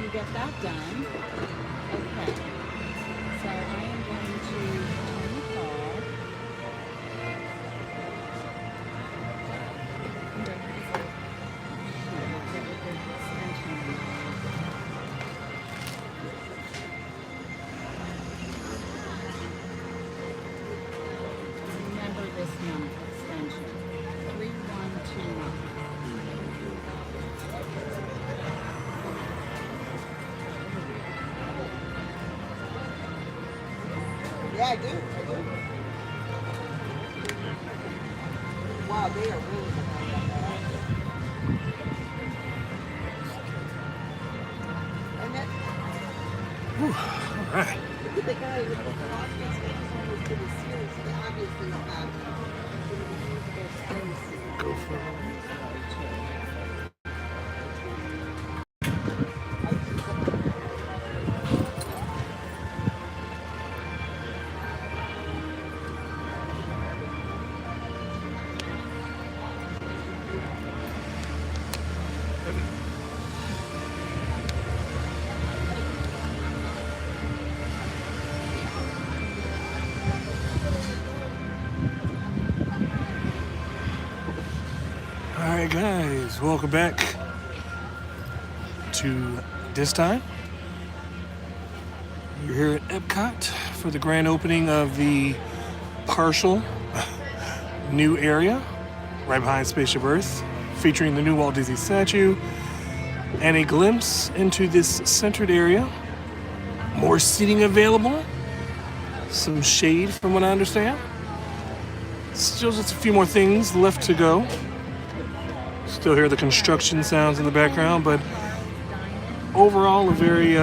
you get that done. Okay. So I am going to turn the call. Remember this number extension 3129. Yeah, I do. Wow, they are really and that, All right. the guy with the Oscars was pretty serious. They obviously have space. Go for it. All right, guys, welcome back to this time. You're here at EPCOT for the grand opening of the partial new area right behind Spaceship Earth, featuring the new Walt Disney statue and a glimpse into this centered area. More seating available, some shade from what I understand. Still just a few more things left to go. Still hear the construction sounds in the background, but overall a very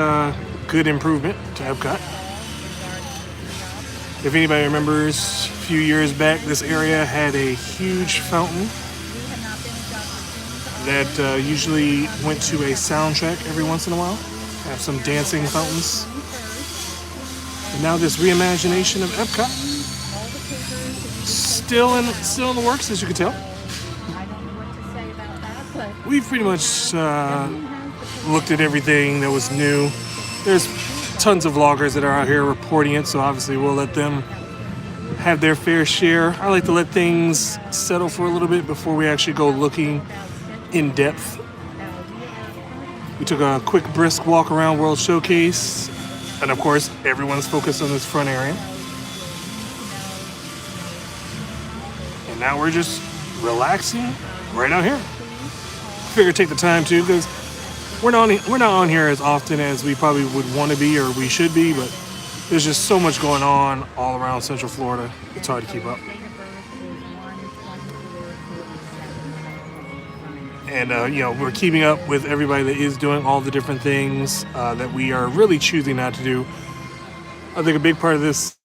good improvement to Epcot. If anybody remembers, a few years back, this area had a huge fountain that usually went to a soundtrack every once in a while. Have some dancing fountains. And now this reimagination of Epcot, still in the works, as you can tell. We've pretty much looked at everything that was new. There's tons of vloggers that are out here reporting it, so obviously we'll let them have their fair share. I like to let things settle for a little bit before we actually go looking in depth. We took a quick brisk walk around World Showcase, and of course everyone's focused on this front area. And now we're just relaxing right out here. Figure take the time too, because we're not on here as often as we probably would want to be or we should be, but there's just so much going on all around Central Florida. It's hard to keep up. And we're keeping up with everybody that is doing all the different things that we are really choosing not to do. I think a big part of this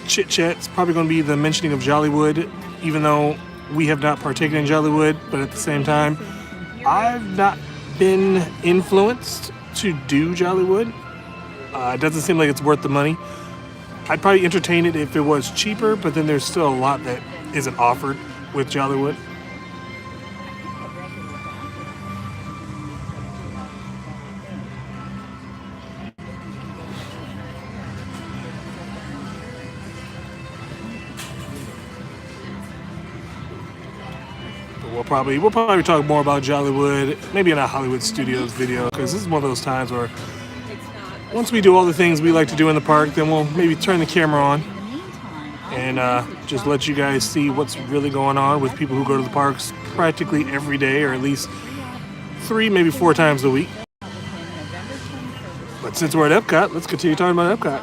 chit chat is probably going to be the mentioning of Jollywood, even though we have not partaken in Jollywood, but at the same time, I've not been influenced to do Jollywood. It doesn't seem like it's worth the money. I'd probably entertain it if it was cheaper, but then there's still a lot that isn't offered with Jollywood. We'll probably talk more about Jollywood, maybe in a Hollywood Studios video, because this is one of those times where once we do all the things we like to do in the park, then we'll maybe turn the camera on and just let you guys see what's really going on with people who go to the parks practically every day, or at least 3, maybe 4 times a week. But since we're at Epcot, let's continue talking about Epcot.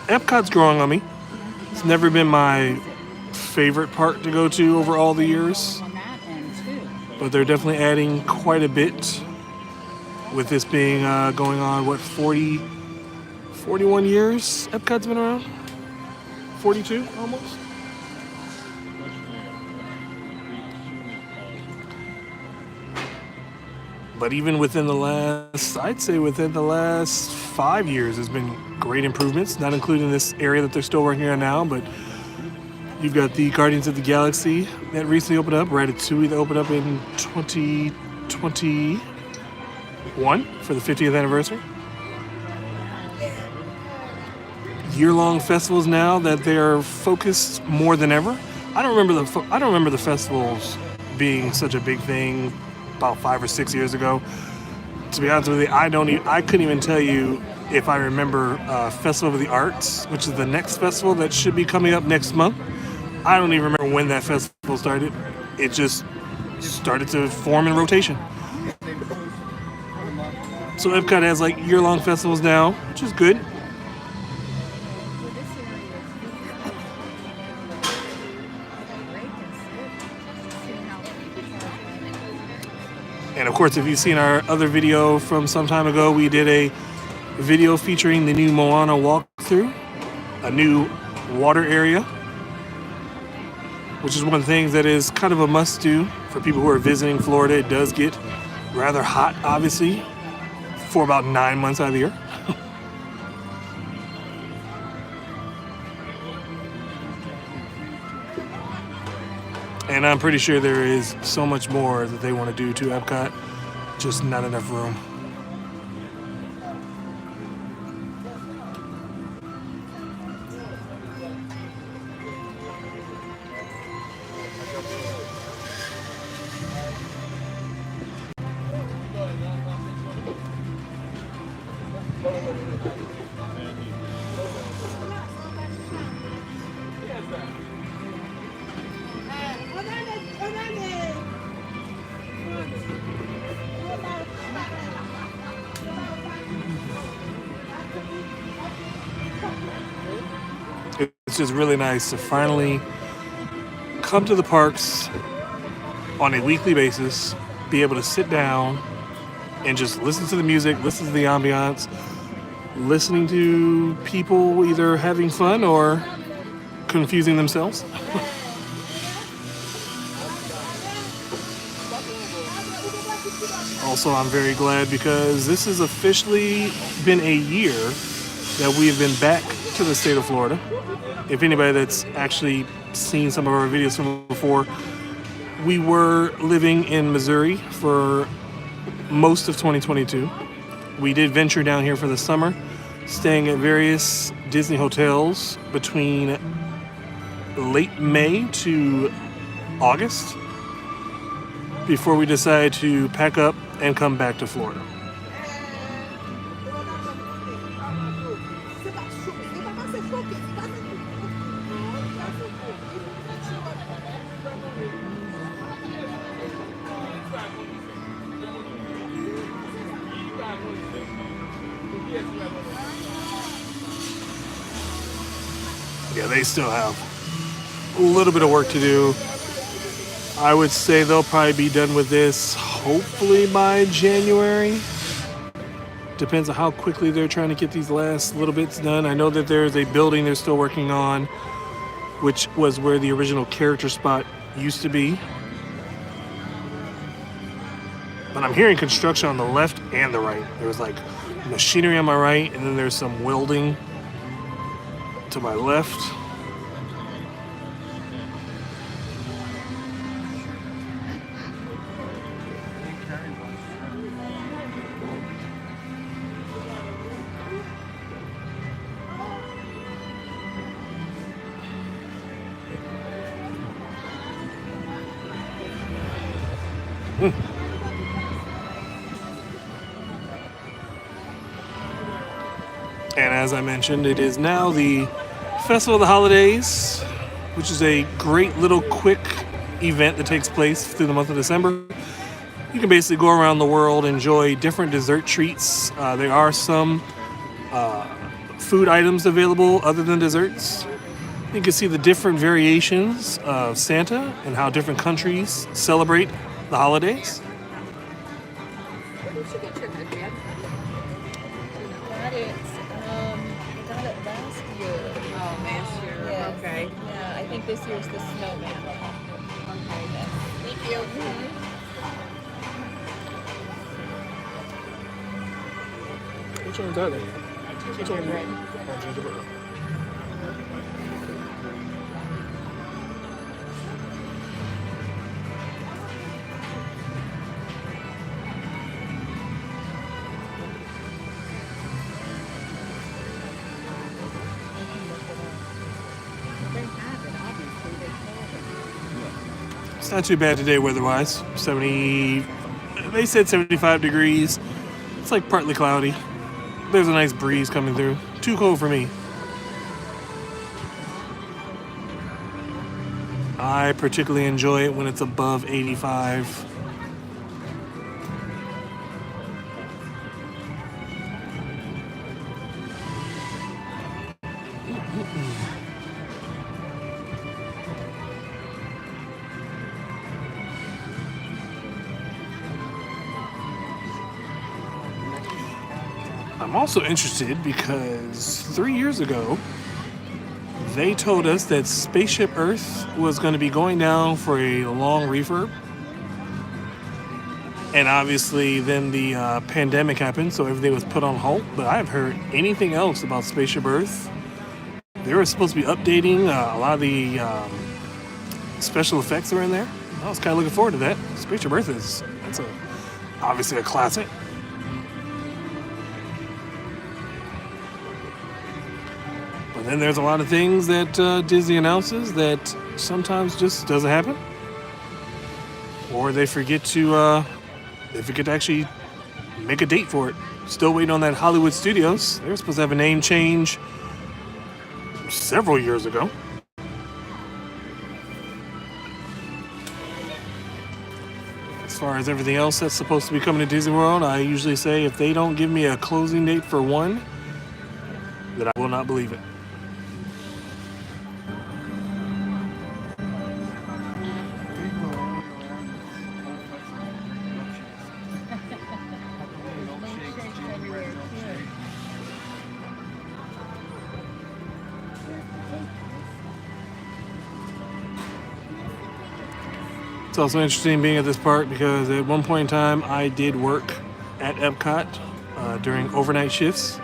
Epcot's growing on me. It's never been my favorite park to go to over all the years, but they're definitely adding quite a bit with this being going on 41 years Epcot's been around, 42 almost. But even within the last 5 years, there's been great improvements, not including this area that they're still working on now, but you've got the Guardians of the Galaxy that recently opened up, Ratatouille that opened up in 2020, one for the 50th anniversary. Year-long festivals now that they are focused more than ever. I don't remember the festivals being such a big thing about 5 or 6 years ago. To be honest with you, I couldn't even tell you if I remember Festival of the Arts, which is the next festival that should be coming up next month. I don't even remember when that festival started. It just started to form in rotation. So EPCOT has like year-long festivals now, which is good. And of course, if you've seen our other video from some time ago, we did a video featuring the new Moana walkthrough, a new water area, which is one of the things that is kind of a must-do for people who are visiting Florida. It does get rather hot, obviously, for about 9 months out of the year. And I'm pretty sure there is so much more that they want to do to EPCOT, just not enough room. It's just really nice to finally come to the parks on a weekly basis, be able to sit down and just listen to the music, listen to the ambiance, listening to people either having fun or confusing themselves. Also, I'm very glad because this has officially been a year that we have been back to the state of Florida. If anybody that's actually seen some of our videos from before, we were living in Missouri for most of 2022. We did venture down here for the summer, staying at various Disney hotels between late May to August before we decided to pack up and come back to Florida. Yeah, they still have a little bit of work to do. I would say they'll probably be done with this hopefully by January. Depends on how quickly they're trying to get these last little bits done. I know that there's a building they're still working on, which was where the original character spot used to be. But I'm hearing construction on the left and the right. There's like machinery on my right, and then there's some welding to my left. And as I mentioned, it is now the Festival of the Holidays, which is a great little quick event that takes place through the month of December. You can basically go around the world, enjoy different dessert treats. There are some food items available other than desserts. You can see the different variations of Santa and how different countries celebrate the holidays. Where did you get your headband? Got it. I got it last year. Oh, last year. Yes. Okay. Yeah, I think this year's the snowman. Okay. Yes. Thank you. Which one's that? Gingerbread. Gingerbread. It's not too bad today weather-wise. 70, they said 75 degrees. It's like partly cloudy. There's a nice breeze coming through. Too cold for me. I particularly enjoy it when it's above 85. I'm also interested because 3 years ago, they told us that Spaceship Earth was going to be going down for a long refurb. And obviously, then the pandemic happened, so everything was put on hold. But I haven't heard anything else about Spaceship Earth. They were supposed to be updating a lot of the special effects that are in there. I was kind of looking forward to that. Spaceship Earth that's obviously a classic. But then there's a lot of things that Disney announces that sometimes just doesn't happen, or they forget to actually make a date for it. Still waiting on that Hollywood Studios. They were supposed to have a name change several years ago. As far as everything else that's supposed to be coming to Disney World, I usually say if they don't give me a closing date for one, then I will not believe it. It's also interesting being at this park because at one point in time I did work at EPCOT during overnight shifts.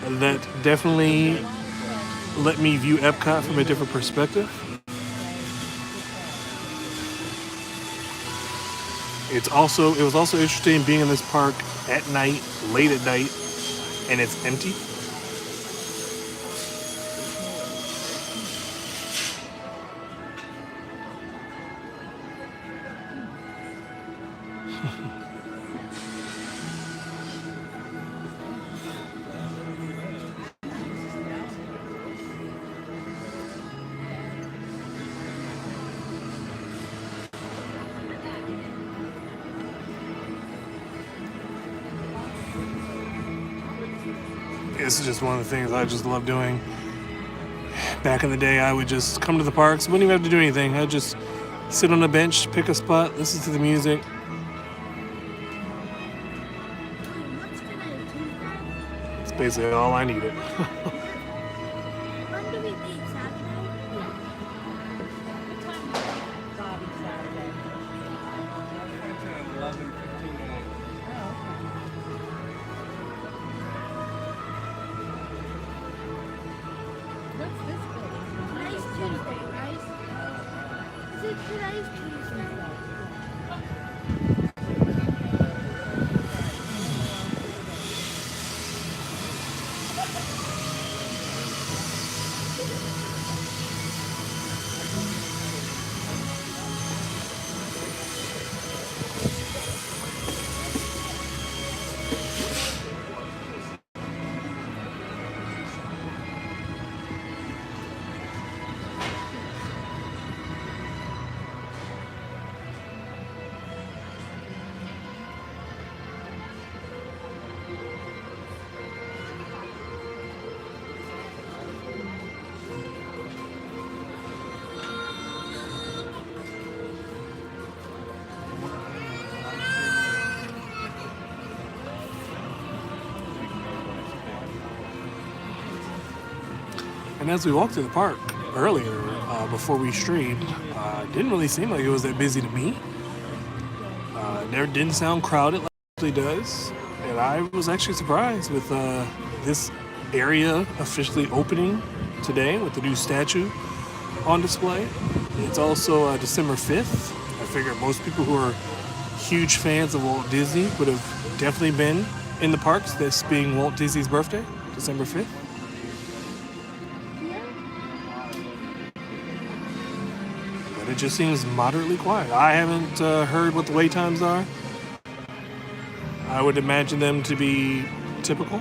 That definitely let me view EPCOT from a different perspective. It was also interesting being in this park at night, late at night, and it's empty. This is just one of the things I just love doing. Back in the day, I would just come to the parks, wouldn't even have to do anything. I'd just sit on a bench, pick a spot, listen to the music. It's basically all I needed. When do we leave? Saturday? What time is Bobby Saturday? 11:15. Oh, okay. What's this building? Today's Tuesday, right? Is it today's Tuesday? And as we walked through the park earlier, before we streamed, it didn't really seem like it was that busy to me. It didn't sound crowded like it usually does. And I was actually surprised with this area officially opening today with the new statue on display. It's also December 5th. I figure most people who are huge fans of Walt Disney would have definitely been in the parks, this being Walt Disney's birthday, December 5th. and it just seems moderately quiet. I haven't heard what the wait times are. I would imagine them to be typical.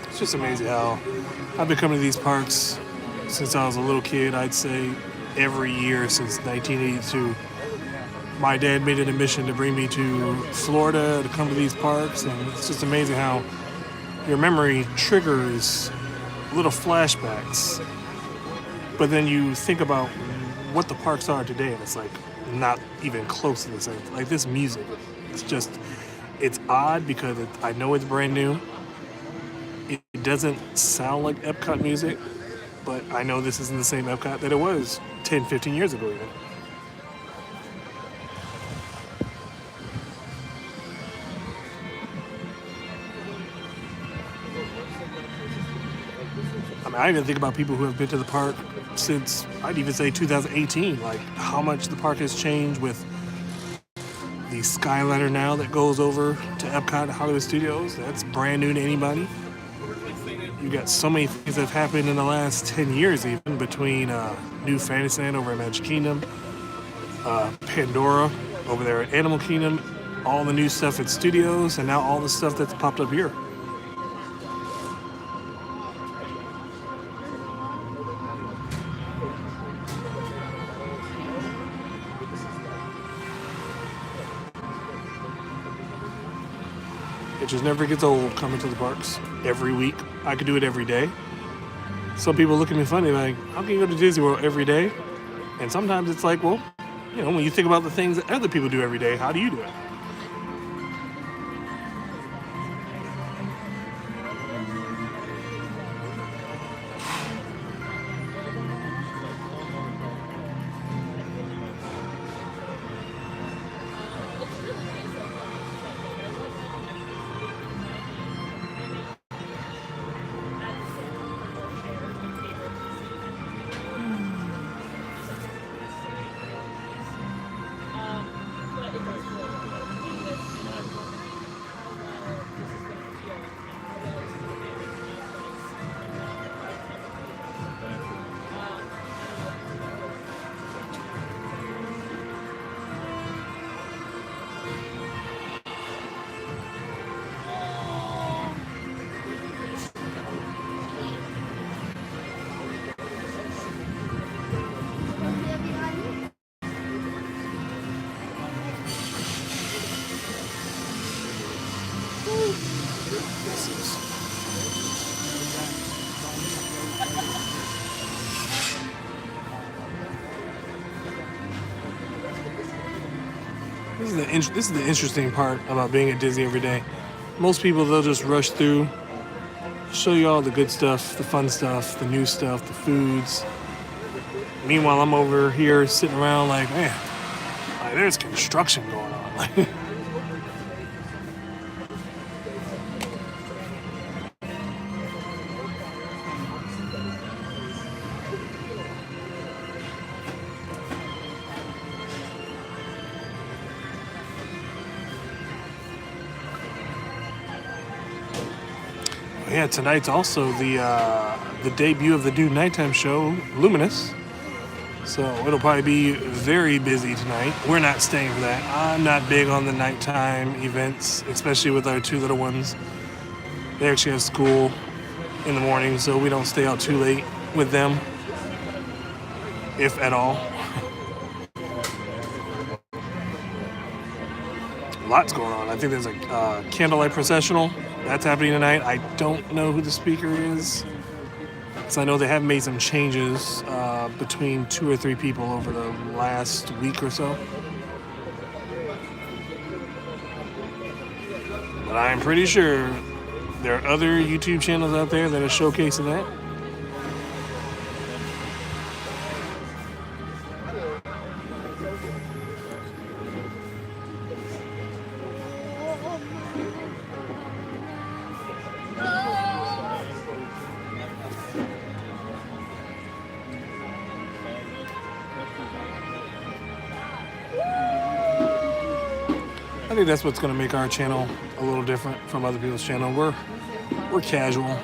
It's just amazing how I've been coming to these parks since I was a little kid. I'd say every year since 1982. My dad made it a mission to bring me to Florida to come to these parks, and it's just amazing how your memory triggers little flashbacks. But then you think about what the parks are today, and it's like not even close to the same. Like this music, it's odd because I know it's brand new. It doesn't sound like EPCOT music, but I know this isn't the same EPCOT that it was 10, 15 years ago even. I mean, I even think about people who have been to the park since, I'd even say 2018, like how much the park has changed with the Skyliner now that goes over to EPCOT Hollywood Studios. That's brand new to anybody. You got so many things that have happened in the last 10 years even between New Fantasyland over at Magic Kingdom, Pandora over there at Animal Kingdom, all the new stuff at studios, and now all the stuff that's popped up here. It just never gets old coming to the parks every week. I could do it every day. Some people look at me funny, like, how can you go to Disney World every day? And sometimes it's like, well, when you think about the things that other people do every day, how do you do it? This is the interesting part about being at Disney every day. Most people, they'll just rush through, show you all the good stuff, the fun stuff, the new stuff, the foods. Meanwhile, I'm over here sitting around like, man, like there's construction going on. Yeah, tonight's also the debut of the new nighttime show, Luminous. So it'll probably be very busy tonight. We're not staying for that. I'm not big on the nighttime events, especially with our two little ones. They actually have school in the morning, so we don't stay out too late with them, if at all. Lots going on. I think there's a candlelight processional that's happening tonight. I don't know who the speaker is, because I know they have made some changes between 2 or 3 people over the last week or so. But I'm pretty sure there are other YouTube channels out there that are showcasing that. I think that's what's going to make our channel a little different from other people's channel. We're casual.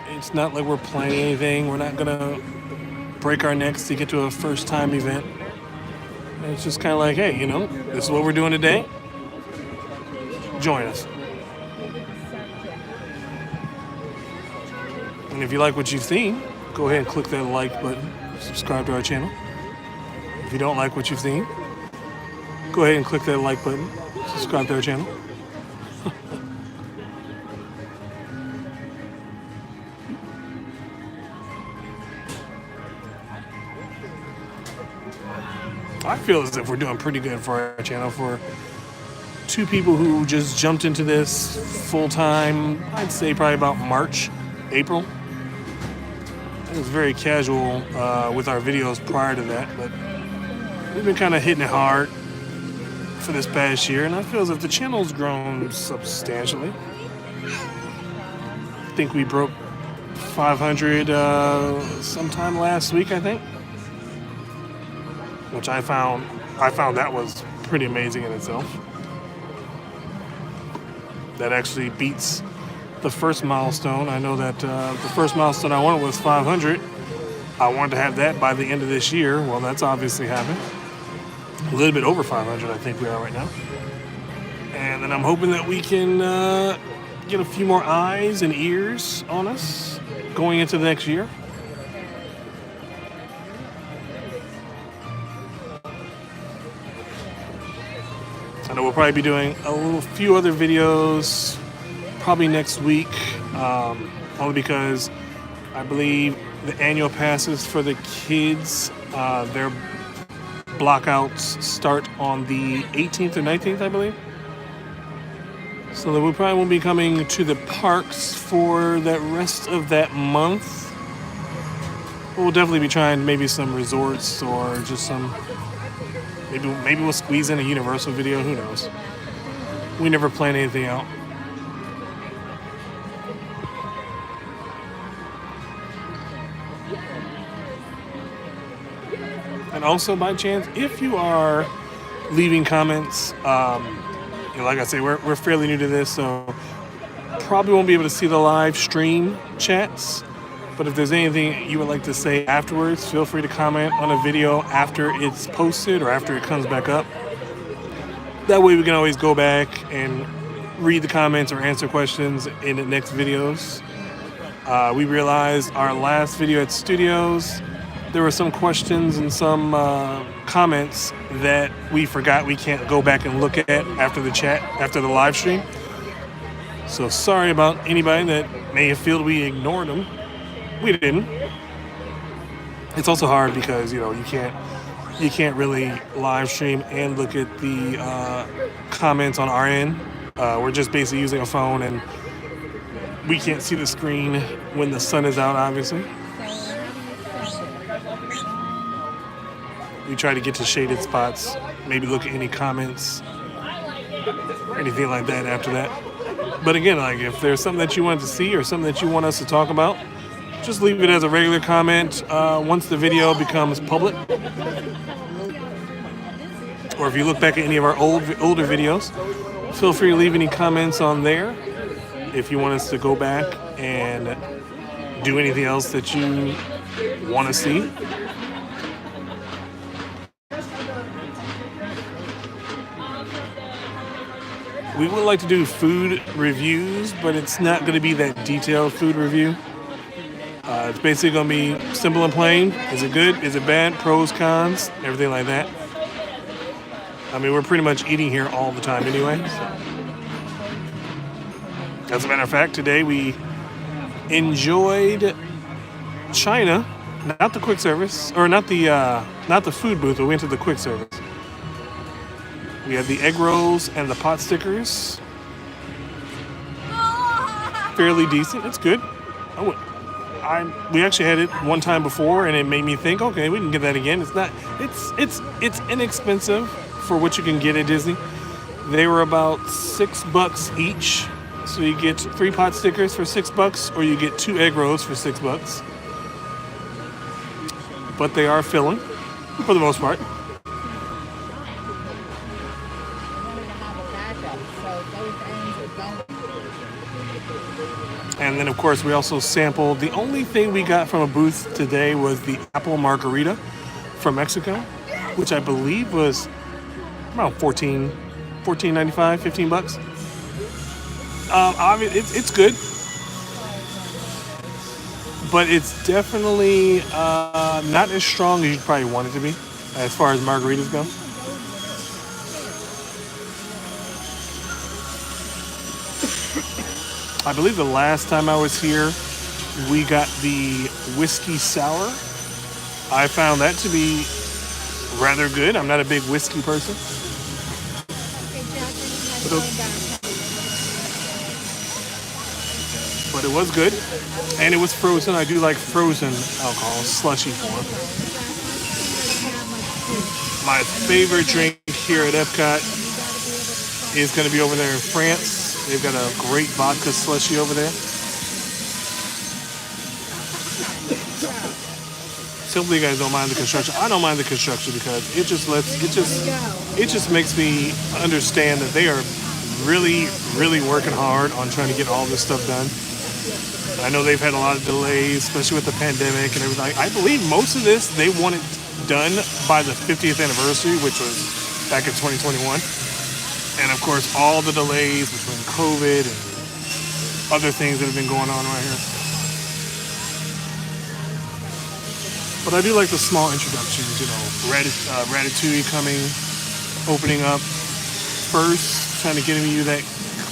It's not like we're planning anything. We're not going to break our necks to get to a first time event. It's just kind of like, hey, this is what we're doing today. Join us. And if you like what you've seen, go ahead and click that like button. Subscribe to our channel. If you don't like what you've seen, go ahead and click that like button. Subscribe to our channel. I feel as if we're doing pretty good for our channel for 2 people who just jumped into this full time. I'd say probably about March, April. It was very casual with our videos prior to that, but we've been kind of hitting it hard for this past year, and I feel as if the channel's grown substantially. I think we broke 500 sometime last week, I think, which I found that was pretty amazing in itself. That actually beats the first milestone. I know that the first milestone I wanted was 500. I wanted to have that by the end of this year. Well, that's obviously happened. A little bit over 500, I think we are right now. And then I'm hoping that we can get a few more eyes and ears on us going into the next year. I know we'll probably be doing a few other videos probably next week, only because I believe the annual passes for the kids, their blockouts start on the 18th or 19th, I believe. So that we probably won't be coming to the parks for the rest of that month. We'll definitely be trying maybe some resorts or just some, maybe we'll squeeze in a Universal video, who knows. We never plan anything out. And also, by chance, if you are leaving comments, like I say, we're fairly new to this, so probably won't be able to see the live stream chats. But if there's anything you would like to say afterwards, feel free to comment on a video after it's posted or after it comes back up. That way we can always go back and read the comments or answer questions in the next videos. We realized our last video at studios, there were some questions and some comments that we forgot we can't go back and look at after the chat, after the live stream. So sorry about anybody that may have felt we ignored them. We didn't. It's also hard because you can't really live stream and look at the comments on our end. We're just basically using a phone, and we can't see the screen when the sun is out, obviously. We try to get to shaded spots, maybe look at any comments, anything like that after that. But again, like if there's something that you want to see or something that you want us to talk about, just leave it as a regular comment once the video becomes public. Or if you look back at any of our older videos, feel free to leave any comments on there if you want us to go back and do anything else that you want to see. We would like to do food reviews, but it's not going to be that detailed food review. It's basically going to be simple and plain. Is it good? Is it bad? Pros, cons, everything like that. I mean, we're pretty much eating here all the time anyway. So. As a matter of fact, today we enjoyed China, not the quick service, or not the food booth, but we went to the quick service. We had the egg rolls and the pot stickers. Fairly decent. It's good. We actually had it one time before, and it made me think, okay, we can get that again. It's not. It's inexpensive for what you can get at Disney. They were about $6 each. So you get 3 pot stickers for $6, or you get 2 egg rolls for $6. But they are filling, for the most part. And then, of course, we also sampled. The only thing we got from a booth today was the apple margarita from Mexico, which I believe was around $14.95, $15. It's good, but it's definitely not as strong as you probably want it to be as far as margaritas go. I believe the last time I was here, we got the whiskey sour. I found that to be rather good. I'm not a big whiskey person. But it was good, and it was frozen. I do like frozen alcohol, slushy form. My favorite drink here at EPCOT is going to be over there in France. They've got a great vodka slushy over there. Simply, you guys don't mind the construction. I don't mind the construction because it just makes me understand that they are really, really working hard on trying to get all this stuff done. I know they've had a lot of delays, especially with the pandemic and everything. I believe most of this they want it done by the 50th anniversary, which was back in 2021. And of course, all the delays between COVID and other things that have been going on right here. But I do like the small introductions, Ratatouille coming, opening up first, trying to give you that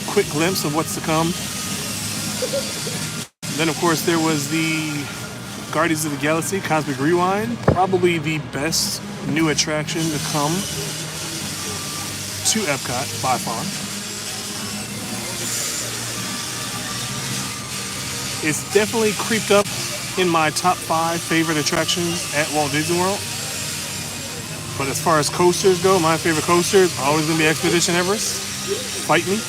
quick glimpse of what's to come. Then, of course, there was the Guardians of the Galaxy Cosmic Rewind, probably the best new attraction to come to EPCOT by far. It's definitely creeped up in my top 5 favorite attractions at Walt Disney World. But as far as coasters go, my favorite coaster is always going to be Expedition Everest. Fight me.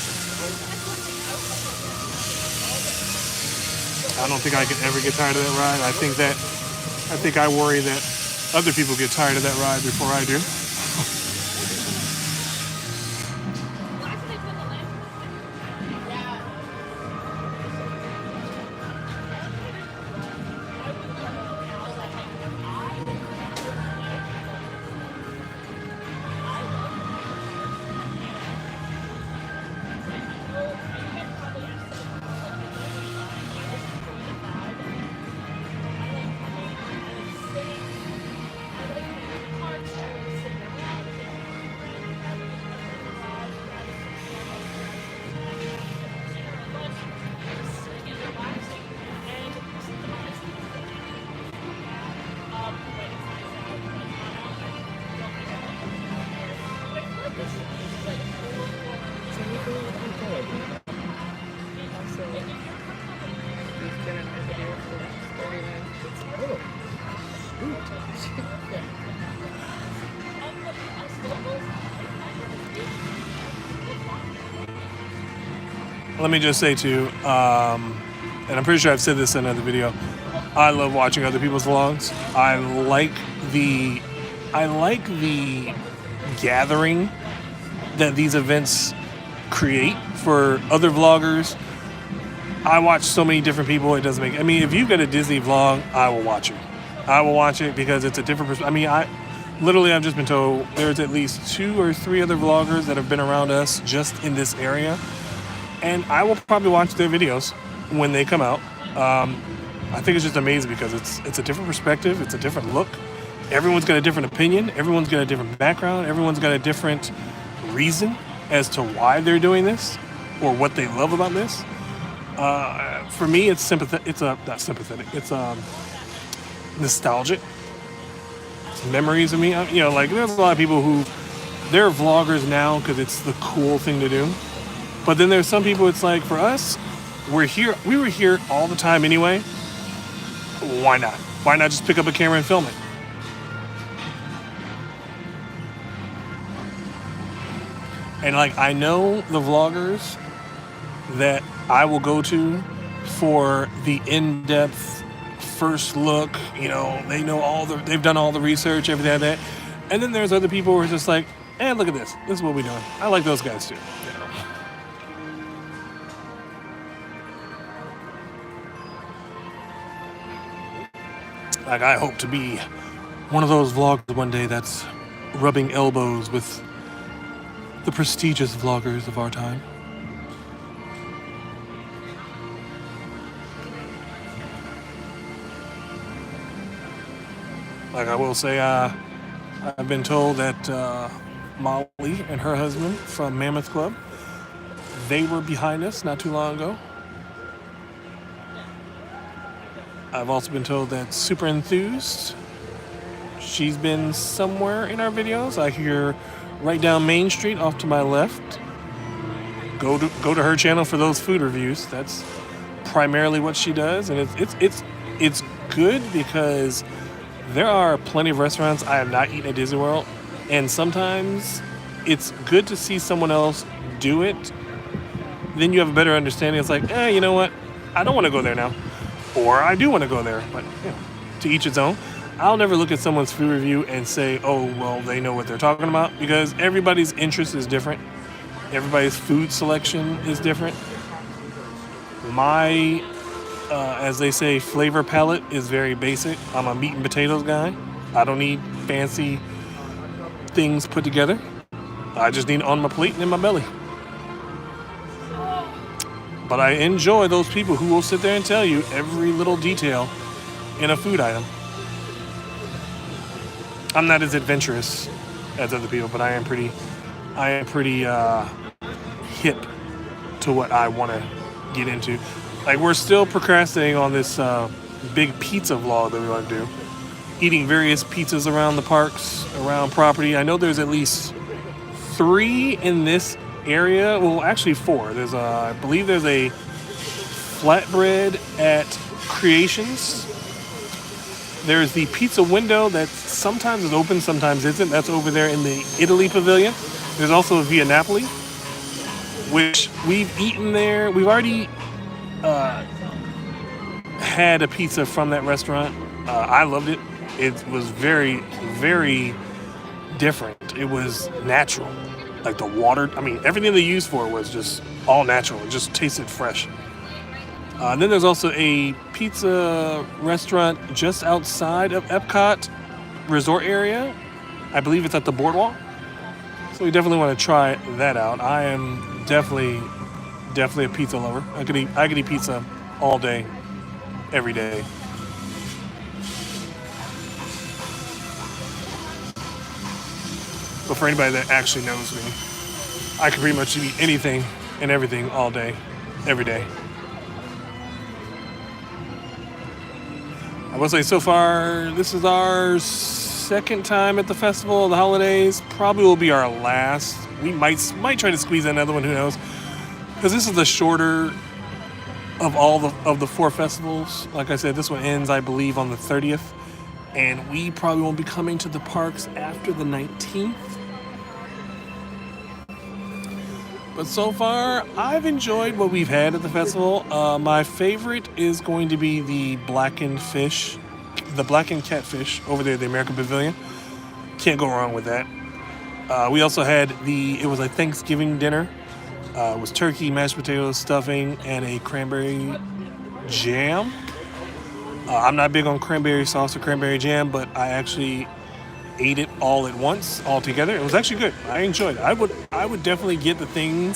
I don't think I could ever get tired of that ride. I think I worry that other people get tired of that ride before I do. Let me just say too, and I'm pretty sure I've said this in another video, I love watching other people's vlogs. I like the gathering that these events create for other vloggers. I watch so many different people. It doesn't make. I mean, if you've got a Disney vlog, I will watch it. I will watch it because it's a different perspective. I mean, Literally, I've just been told there's at least 2 or 3 other vloggers that have been around us just in this area. And I will probably watch their videos when they come out. I think it's just amazing because it's a different perspective. It's a different look. Everyone's got a different opinion. Everyone's got a different background. Everyone's got a different reason as to why they're doing this or what they love about this. For me, it's sympathetic. It's not sympathetic. It's nostalgic. It's memories of me. Like there's a lot of people who they're vloggers now because it's the cool thing to do. But then there's some people. It's like for us, we're here. We were here all the time anyway. Why not? Why not just pick up a camera and film it? And like I know the vloggers that I will go to for the in-depth first look, they know they've done all the research, everything like that. And then there's other people who are just like, look at this. This is what we're doing. I like those guys too. Like I hope to be one of those vloggers one day that's rubbing elbows with the prestigious vloggers of our time. Like I will say, I've been told that Molly and her husband from Mammoth Club, they were behind us not too long ago. I've also been told that Super Enthused, she's been somewhere in our videos. I hear right down Main Street off to my left. Go to her channel for those food reviews. That's primarily what she does, and it's good because there are plenty of restaurants I have not eaten at Disney World, and sometimes it's good to see someone else do it. Then you have a better understanding. It's like, you know what? I don't want to go there now, or I do want to go there. But to each its own. I'll never look at someone's food review and say, oh, well, they know what they're talking about, because everybody's interest is different. Everybody's food selection is different. My, as they say, flavor palette is very basic. I'm a meat and potatoes guy. I don't need fancy things put together. I just need it on my plate and in my belly. But I enjoy those people who will sit there and tell you every little detail in a food item. I'm not as adventurous as other people, but I am pretty hip to what I want to get into. Like we're still procrastinating on this big pizza vlog that we want to do. Eating various pizzas around the parks, around property. I know there's at least 3 in this area. Well, actually 4. I believe there's a flatbread at Creations. There's the pizza window that sometimes is open, sometimes isn't. That's over there in the Italy Pavilion. There's also a Via Napoli, which we've eaten there. We've already had a pizza from that restaurant. I loved it. It was very, very different. It was natural. Like the water, everything they used for it was just all natural. It just tasted fresh. And then there's also a pizza restaurant just outside of EPCOT resort area. I believe it's at the boardwalk. So we definitely want to try that out. I am definitely a pizza lover. I could eat pizza all day, every day. But for anybody that actually knows me, I can pretty much eat anything and everything all day, every day. I will say so far, this is our second time at the festival of the holidays. Probably will be our last. We might try to squeeze in another one, who knows? Because this is the shorter of all of the 4 festivals. Like I said, this one ends, I believe, on the 30th. And we probably won't be coming to the parks after the 19th. But so far, I've enjoyed what we've had at the festival. My favorite is going to be the blackened catfish over there at the American Pavilion. Can't go wrong with that. We also had it was a Thanksgiving dinner. It was turkey, mashed potatoes, stuffing, and a cranberry jam. I'm not big on cranberry sauce or cranberry jam, but I actually ate it all at once, all together. It was actually good. I enjoyed it. I would definitely get the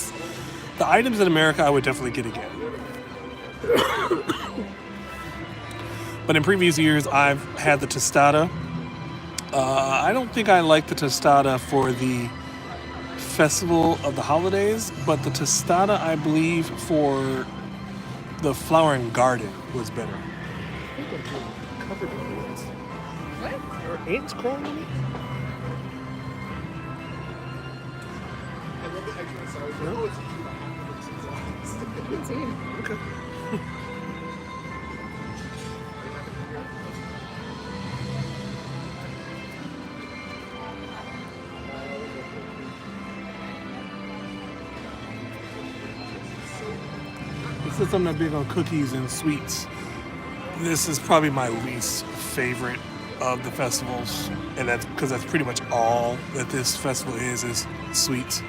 items in America. I would definitely get again. But in previous years, I've had the tostada. I don't think I like the tostada for the festival of the holidays, but the tostada, I believe, for the flower and garden was better. I think I'm getting covered in ants. What? Are ants crawling on me? No? Good team. Okay. Since I'm not big on cookies and sweets, this is probably my least favorite of the festivals, and that's because that's pretty much all that this festival is sweets.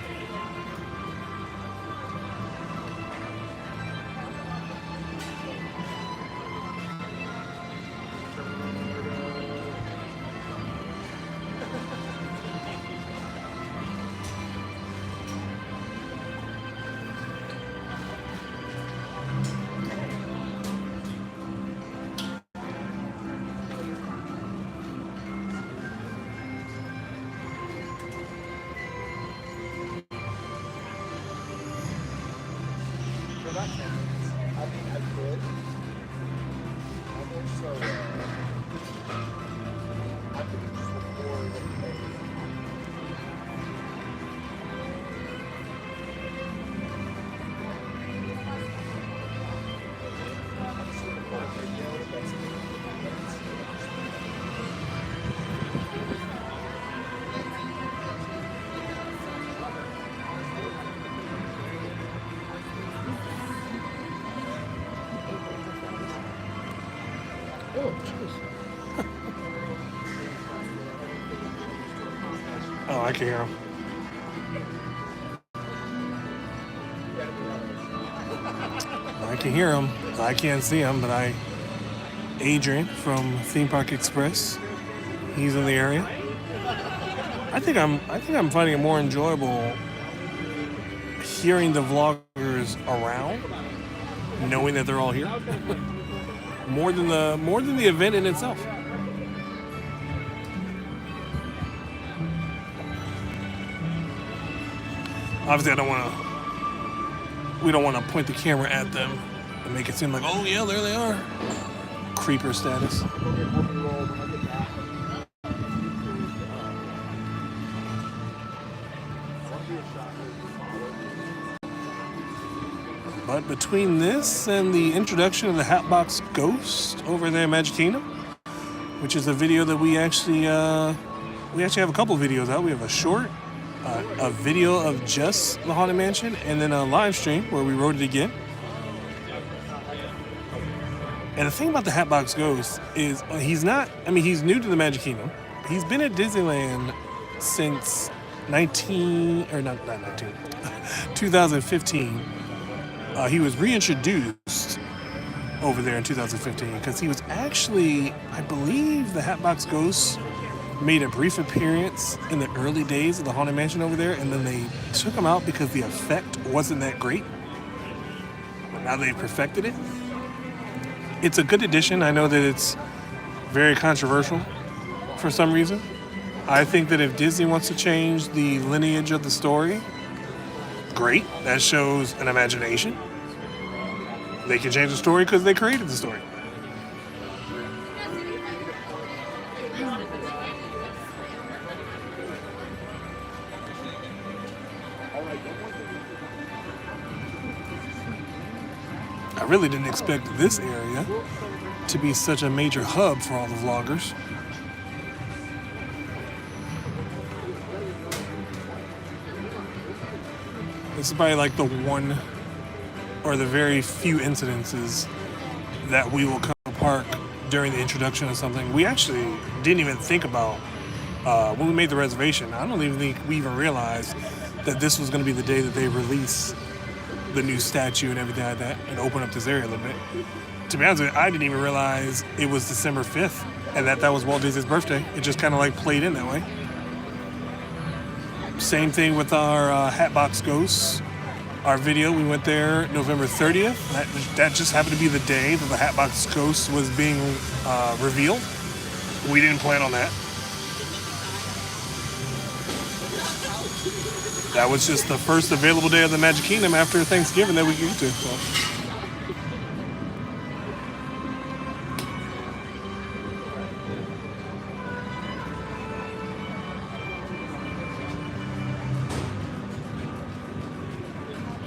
I mean, I could. I'm also, I could just record and play. I'm just gonna record a video that's Oh, jeez. Oh, I can hear him. I can hear him. I can't see him, but Adrian from Theme Park Express, he's in the area. I think I'm finding it more enjoyable hearing the vloggers around, knowing that they're all here. more than the event in itself. Obviously, we don't want to point the camera at them and make it seem like, oh yeah, there they are. Creeper status. But between this and the introduction of the Hatbox Ghost over there in Magic Kingdom, which is a video that we actually have a couple videos out. We have a short, a video of just the Haunted Mansion, and then a live stream where we wrote it again. And the thing about the Hatbox Ghost is he's new to the Magic Kingdom. He's been at Disneyland since 2015. He was reintroduced over there in 2015 because he was actually, I believe, the Hatbox Ghost made a brief appearance in the early days of the Haunted Mansion over there, and then they took him out because the effect wasn't that great. But now they've perfected it. It's a good addition. I know that it's very controversial for some reason. I think that if Disney wants to change the lineage of the story, great. That shows an imagination. They can change the story because they created the story. I really didn't expect this area to be such a major hub for all the vloggers. This is probably like the one or the very few incidences that we will come to the park during the introduction of something. We actually didn't even think about when we made the reservation. I don't even think we even realized that this was going to be the day that they release the new statue and everything like that and open up this area a little bit. To be honest with you, I didn't even realize it was December 5th and that was Walt Disney's birthday. It just kind of like played in that way. Same thing with our Hatbox Ghosts. Our video, we went there November 30th. That just happened to be the day that the Hatbox Ghost was being revealed. We didn't plan on that. That was just the first available day of the Magic Kingdom after Thanksgiving that we could get to. So.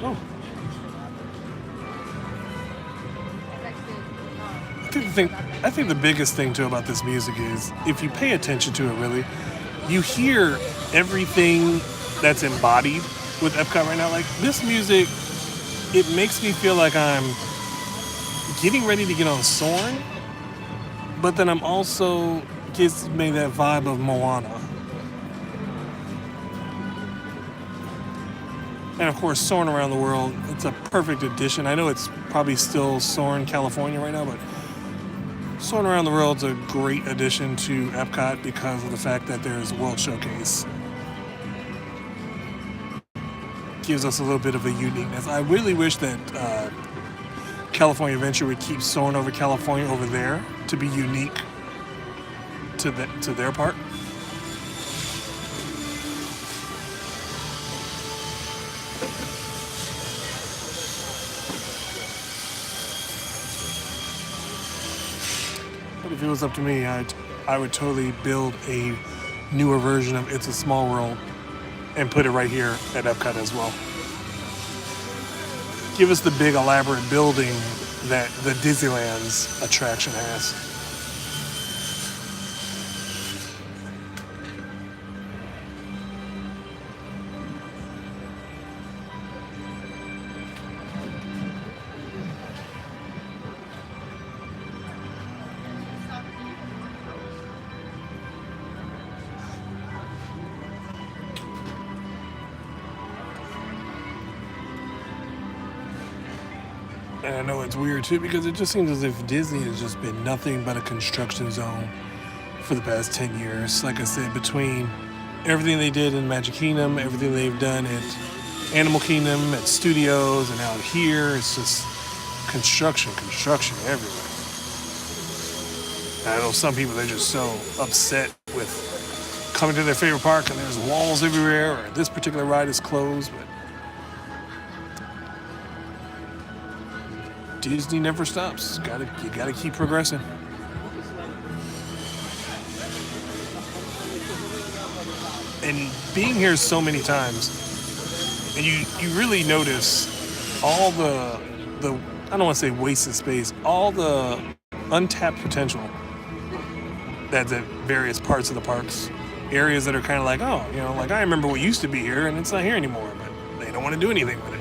Oh. I think the biggest thing too about this music is if you pay attention to it really, you hear everything that's embodied with Epcot right now. Like this music, it makes me feel like I'm getting ready to get on Soarin', but then I'm also gives me that vibe of Moana. And of course, Soarin' Around the World, it's a perfect addition. I know it's probably still Soarin', California right now, but Soarin' Around the World's a great addition to Epcot because of the fact that there's World Showcase. Gives us a little bit of a uniqueness. I really wish that California Adventure would keep Soarin' over California over there to be unique to their part. But if it was up to me, I would totally build a newer version of It's a Small World and put it right here at Epcot as well. Give us the big elaborate building that the Disneyland's attraction has. And I know it's weird too because it just seems as if Disney has just been nothing but a construction zone for the past 10 years. Like I said, between everything they did in Magic Kingdom, everything they've done at Animal Kingdom, at Studios, and out here, it's just construction everywhere. And I know some people, they're just so upset with coming to their favorite park and there's walls everywhere or this particular ride is closed, but Disney never stops. You gotta keep progressing. And being here so many times, and you really notice all the I don't want to say wasted space, all the untapped potential that's at various parts of the parks. Areas that are kind of like, oh, like I remember what used to be here and it's not here anymore, but they don't want to do anything with it.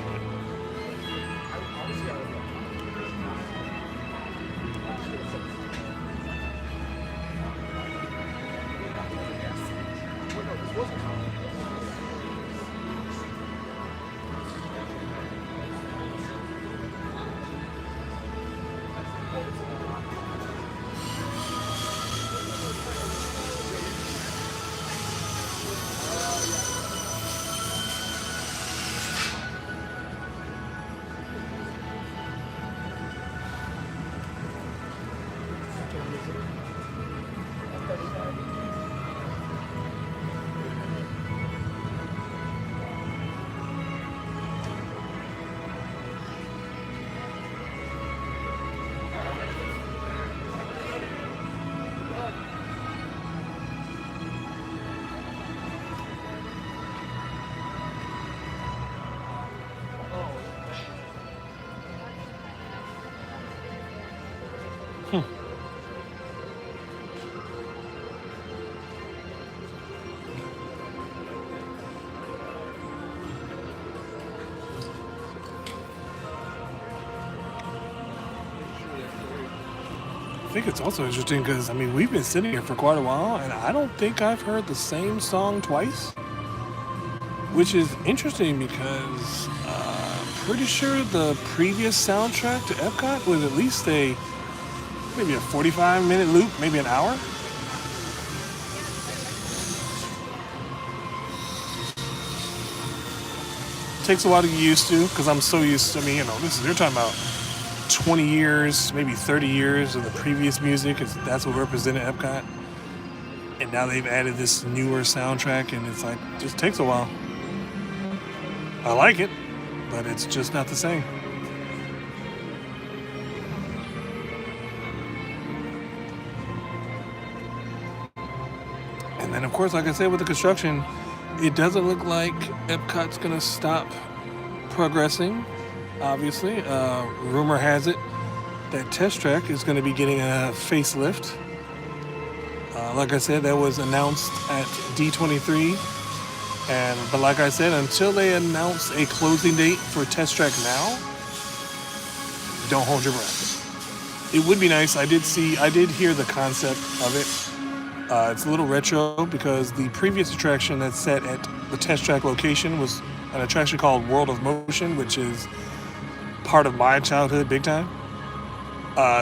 I think it's also interesting because, we've been sitting here for quite a while and I don't think I've heard the same song twice, which is interesting because I'm pretty sure the previous soundtrack to Epcot was at least maybe a 45-minute loop, maybe an hour. Takes a while to get used to because I'm so used to, I mean, you know, they're talking about 20 years, maybe 30 years of the previous music. That's what represented EPCOT. And now they've added this newer soundtrack, and it's like, just takes a while. I like it, but it's just not the same. And then, of course, like I said, with the construction, it doesn't look like EPCOT's going to stop progressing, obviously. Rumor has it that Test Track is going to be getting a facelift. Like I said, that was announced at D23. But like I said, until they announce a closing date for Test Track now, don't hold your breath. It would be nice. I did hear the concept of it. It's a little retro because the previous attraction that's set at the Test Track location was an attraction called World of Motion, which is part of my childhood big time.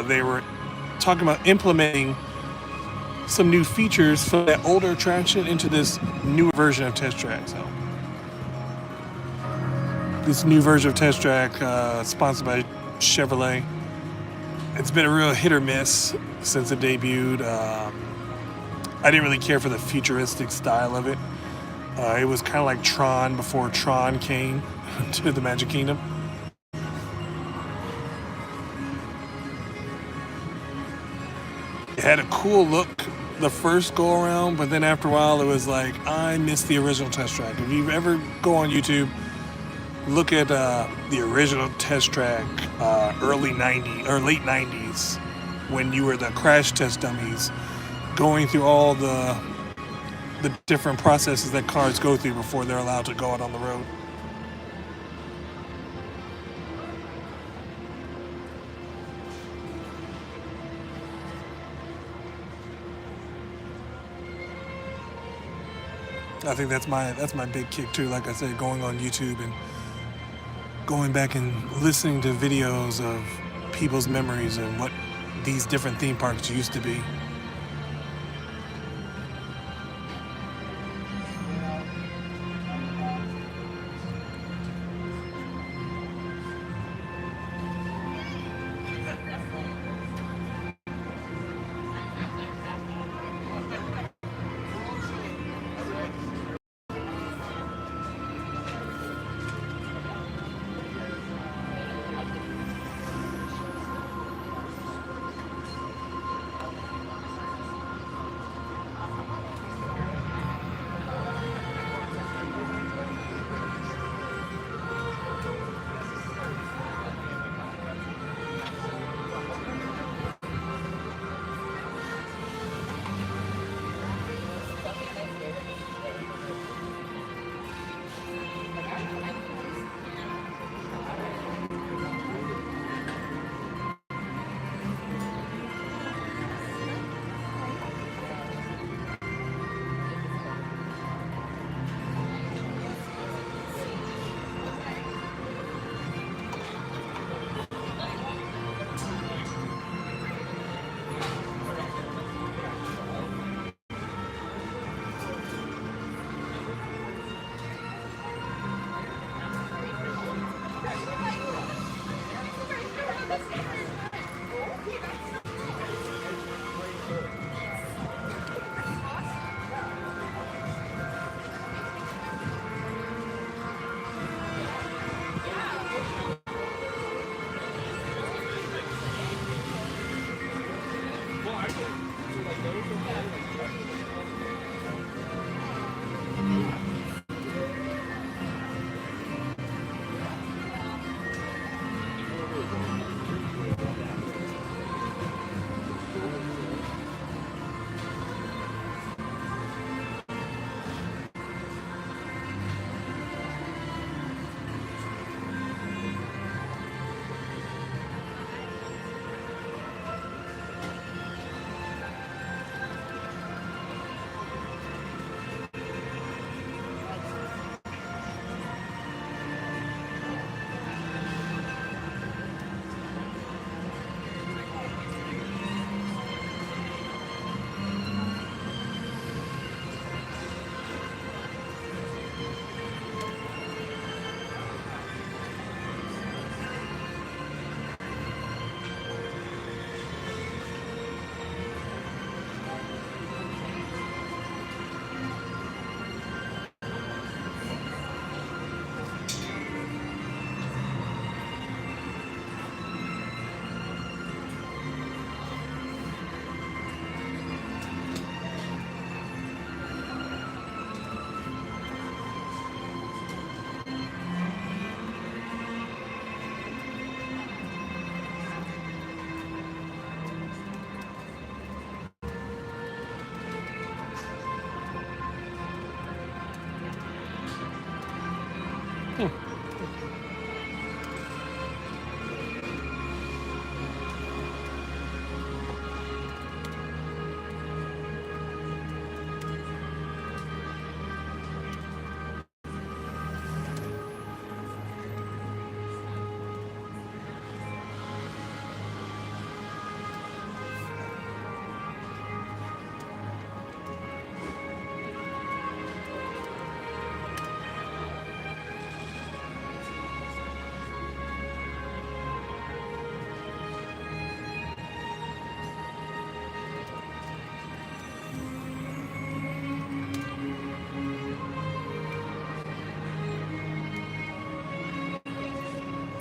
They were talking about implementing some new features from that older attraction into this newer version of Test Track. So this new version of Test Track, sponsored by Chevrolet, it's been a real hit or miss since it debuted. I didn't really care for the futuristic style of it. It was kind of like Tron before Tron came to the Magic Kingdom. It had a cool look the first go around, but then after a while it was like, I miss the original Test Track. If you ever go on YouTube, look at the original Test Track, early 90s or late 90s, when you were the crash test dummies, going through all the different processes that cars go through before they're allowed to go out on the road. I think that's my big kick too. Like I said, going on YouTube and going back and listening to videos of people's memories and what these different theme parks used to be.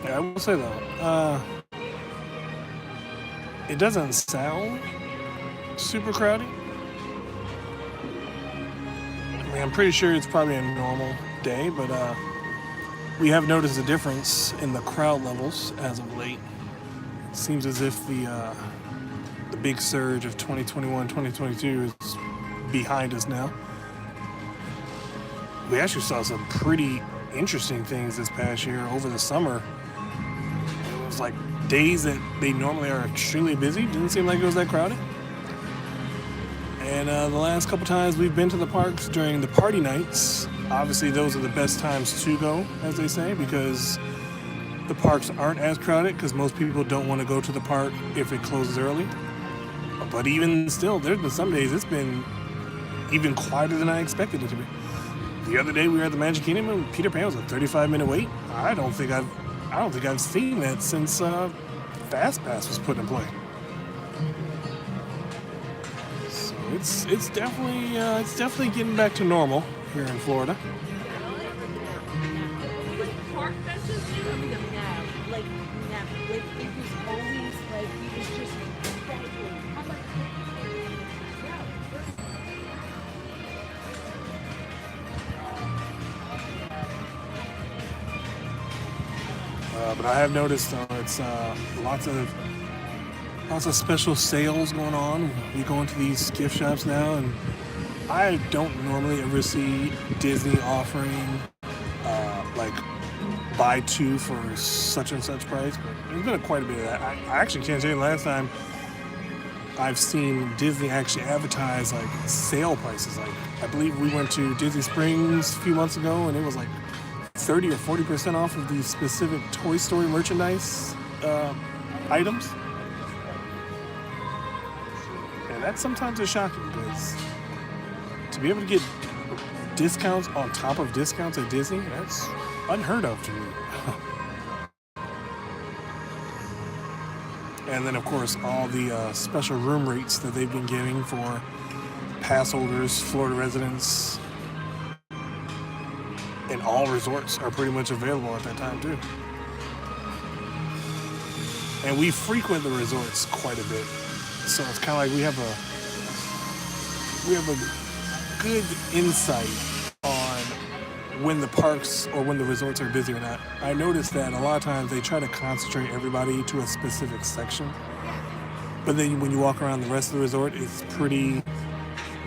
Yeah, I will say though, it doesn't sound super crowded. I mean, I'm pretty sure it's probably a normal day, but we have noticed a difference in the crowd levels as of late. It seems as if the big surge of 2021, 2022 is behind us now. We actually saw some pretty interesting things this past year over the summer. It was like days that they normally are extremely busy. Didn't seem like it was that crowded. And the last couple times we've been to the parks during the party nights, obviously those are the best times to go, as they say, because the parks aren't as crowded because most people don't want to go to the park if it closes early. But even still, there's been some days it's been even quieter than I expected it to be. The other day we were at the Magic Kingdom and Peter Pan was a 35-minute wait. I don't think I've seen that since Fast Pass was put in play. So it's definitely getting back to normal here in Florida. Park fences, I mean, like, it was always like, it was just but I have noticed it's lots of special sales going on. We go into these gift shops now, and I don't normally ever see Disney offering like buy two for such and such price, but there's been quite a bit of that. I actually can't tell you the last time I've seen Disney actually advertise like sale prices. Like I believe we went to Disney Springs a few months ago, and it was like 30 or 40% off of these specific Toy Story merchandise items. And that sometimes is shocking because to be able to get discounts on top of discounts at Disney, that's unheard of to me. And then of course all the special room rates that they've been giving for pass holders, Florida residents, and all resorts are pretty much available at that time too. And we frequent the resorts quite a bit, so it's kind of like we have a good insight on when the parks or when the resorts are busy or not. I noticed that a lot of times they try to concentrate everybody to a specific section, but then when you walk around the rest of the resort, it's pretty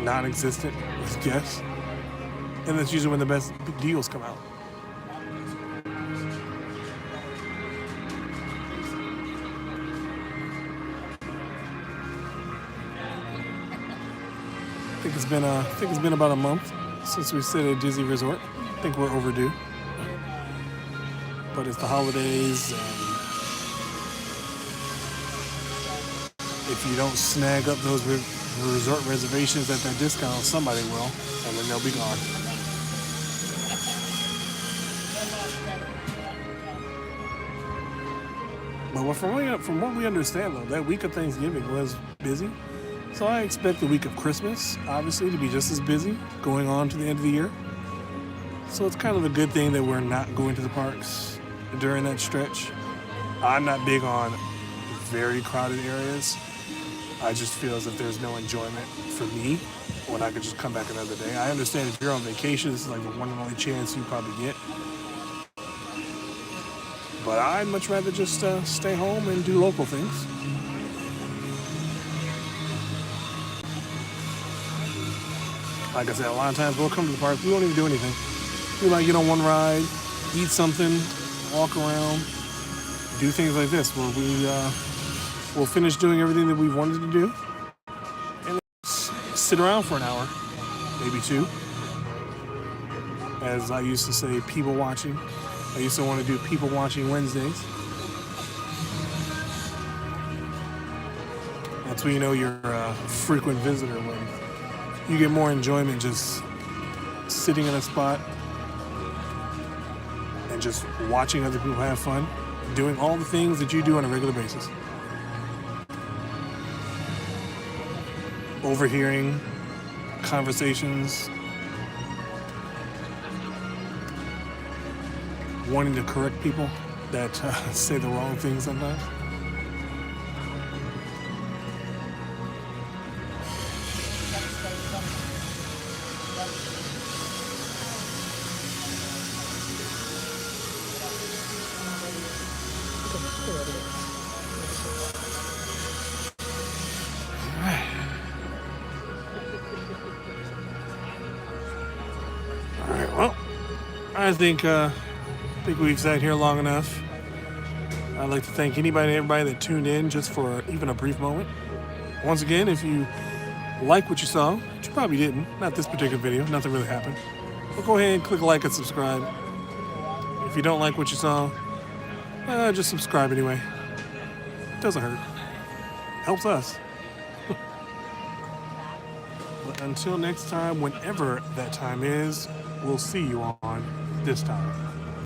non-existent with guests. And that's usually when the best deals come out. I think it's been about a month since we stayed at Disney Resort. I think we're overdue. But it's the holidays, and if you don't snag up those resort reservations at that discount, somebody will, and then they'll be gone. But from what we understand, though, that week of Thanksgiving was busy. So I expect the week of Christmas, obviously, to be just as busy going on to the end of the year. So it's kind of a good thing that we're not going to the parks during that stretch. I'm not big on very crowded areas. I just feel as if there's no enjoyment for me when I could just come back another day. I understand if you're on vacation, this is like the one and only chance you probably get. But I'd much rather just stay home and do local things. Like I said, a lot of times we'll come to the park, we won't even do anything. We might get on one ride, eat something, walk around, do things like this where we'll finish doing everything that we've wanted to do and sit around for an hour, maybe two. As I used to say, people watching. I used to want to do people watching Wednesdays. That's when you know you're a frequent visitor, when you get more enjoyment just sitting in a spot and just watching other people have fun, doing all the things that you do on a regular basis. Overhearing conversations, wanting to correct people, that say the wrong thing sometimes. All right. Well, I think we've sat here long enough. I'd like to thank anybody and everybody that tuned in just for even a brief moment. Once again, if you like what you saw, which you probably didn't, not this particular video, nothing really happened, but go ahead and click like and subscribe. If you don't like what you saw, just subscribe anyway. Doesn't hurt. Helps us. But until next time, whenever that time is, we'll see you on this time.